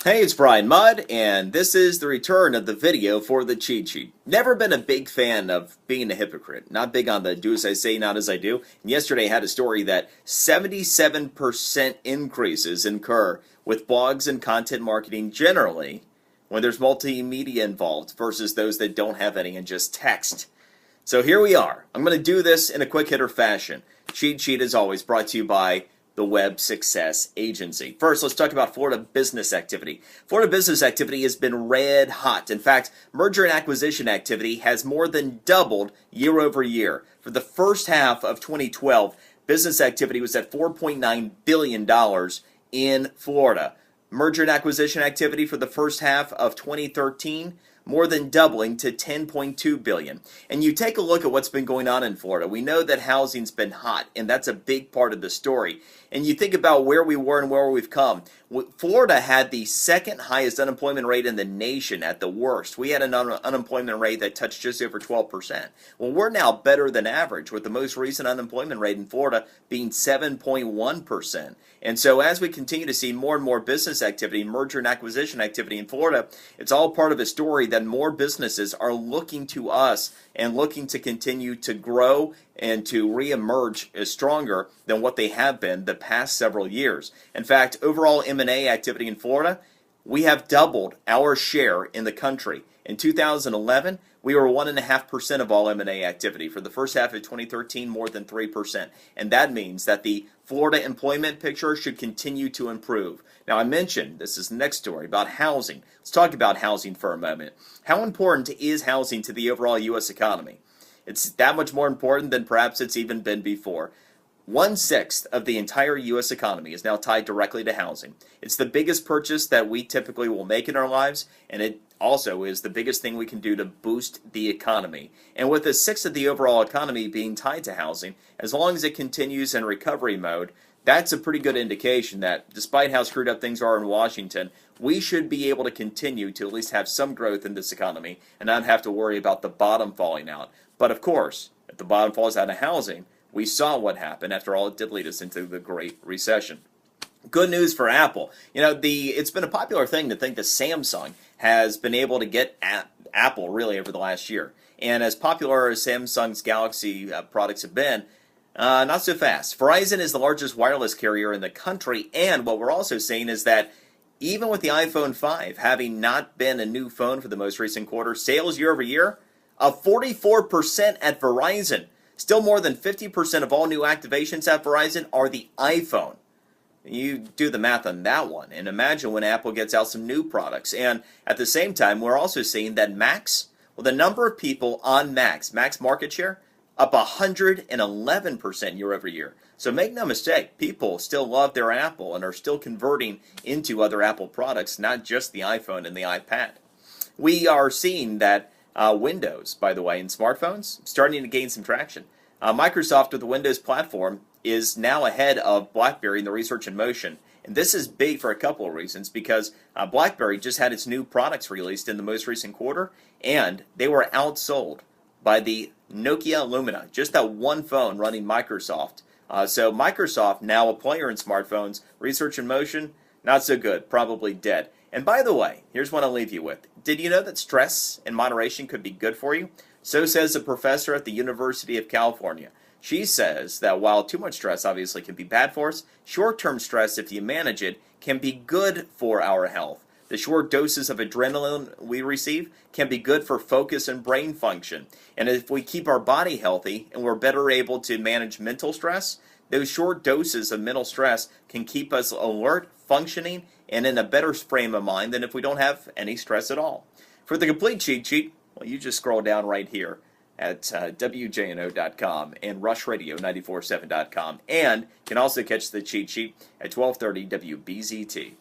Hey, it's Brian Mudd, and this is the return of the video for the cheat sheet. Never been a big fan of being a hypocrite. Not big on the do as I say, not as I do. And yesterday I had a story that 77% increases incur with blogs and content marketing generally when there's multimedia involved versus those that don't have any and just text. So here we are. I'm going to do this in a quick hitter fashion. Cheat sheet, as always, brought to you by the Web Success Agency. First, let's talk about Florida business activity. Florida business activity has been red hot. In fact, merger and acquisition activity has more than doubled year over year. For the first half of 2012, business activity was at $4.9 billion in Florida. Merger and acquisition activity for the first half of 2013, more than doubling to $10.2 billion. And you take a look at what's been going on in Florida. We know that housing's been hot, and that's a big part of the story. And you think about where we were and where we've come. Florida had the second highest unemployment rate in the nation at the worst. We had an unemployment rate that touched just over 12%. Well, we're now better than average, with the most recent unemployment rate in Florida being 7.1%. And so as we continue to see more and more business activity, merger and acquisition activity in Florida, it's all part of a story that more businesses are looking to us and looking to continue to grow and to reemerge as stronger than what they have been the past several years. In fact, overall M&A activity in Florida, we have doubled our share in the country. In 2011, we were 1.5% of all M&A activity. For the first half of 2013, more than 3%. And that means that the Florida employment picture should continue to improve. Now, I mentioned, this is the next story, about housing. Let's talk about housing for a moment. How important is housing to the overall U.S. economy? It's that much more important than perhaps it's even been before. 1/6 of the entire U.S. economy is now tied directly to housing. It's the biggest purchase that we typically will make in our lives, and it also is the biggest thing we can do to boost the economy. And with 1/6 of the overall economy being tied to housing, as long as it continues in recovery mode, that's a pretty good indication that despite how screwed up things are in Washington, we should be able to continue to at least have some growth in this economy and not have to worry about the bottom falling out. But of course, if the bottom falls out of housing, we saw what happened. After all, it did lead us into the Great Recession. Good news for Apple. You know, it's been a popular thing to think that Samsung has been able to get Apple really over the last year. And as popular as Samsung's Galaxy products have been, not so fast. Verizon is the largest wireless carrier in the country, and what we're also seeing is that even with the iPhone 5 having not been a new phone for the most recent quarter, sales year over year of 44% at Verizon. Still more than 50% of all new activations at Verizon are the iPhone. You do the math on that one, and imagine when Apple gets out some new products. And at the same time, we're also seeing that Macs, well, the number of people on Macs market share, up 111% year over year. So make no mistake, people still love their Apple and are still converting into other Apple products, not just the iPhone and the iPad. We are seeing that Windows, by the way, in smartphones, starting to gain some traction. Microsoft with the Windows platform is now ahead of BlackBerry in the research in motion. And this is big for a couple of reasons, because BlackBerry just had its new products released in the most recent quarter, and they were outsold by the Nokia Lumia, just that one phone running Microsoft. So Microsoft, now a player in smartphones, research in motion, not so good, probably dead. And by the way, here's what I'll leave you with. Did you know that stress and moderation could be good for you? So says a professor at the University of California. She says that while too much stress obviously can be bad for us, short-term stress, if you manage it, can be good for our health. The short doses of adrenaline we receive can be good for focus and brain function. And if we keep our body healthy and we're better able to manage mental stress, those short doses of mental stress can keep us alert, functioning, and in a better frame of mind than if we don't have any stress at all. For the complete cheat sheet, well, you just scroll down right here at WJNO.com and RushRadio947.com. And you can also catch the cheat sheet at 1230 WBZT.